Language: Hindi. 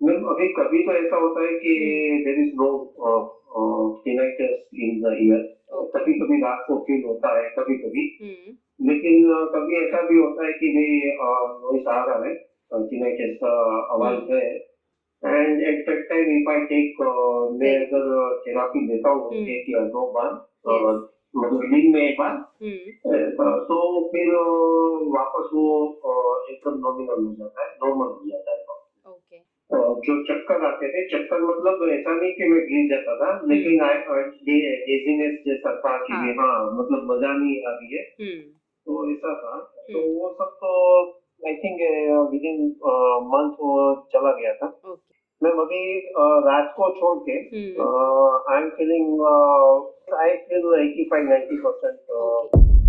मैम अभी कभी तो ऐसा होता है कि hmm. There is no tinnitus in the ear. Okay. कभी कभी रात को फील होता है, कभी कभी। हम्म। लेकिन कभी ऐसा भी होता है कि भाई नॉइस आ रहा है, tinnitus का आवाज हम्म। है। And at that time if I take, मैं वेरी गुड। अगर थेरापी लेता हूँ हम्म। एक या दो बार, यस। मतलब दिन में एक बार, हम्म। तो फिर वापस वो एकदम नॉमिनल हो जाता है, नॉर्मल हो जाता है। ओके। जो चक्कर आते थे, चक्कर मतलब ऐसा नहीं कि मैं गिर जाता था, हम्म। लेकिन डेजीनेस जैसा था कि हाँ। भी हाँ, मतलब मजा नहीं आ रही है, हम्म। तो ऐसा था। तो हम्म। वो सब तो I think with in month वो चला गया था। ओके। मैम अभी रात को छोड़ के hmm. I am feeling, I feel 85-90%। Okay.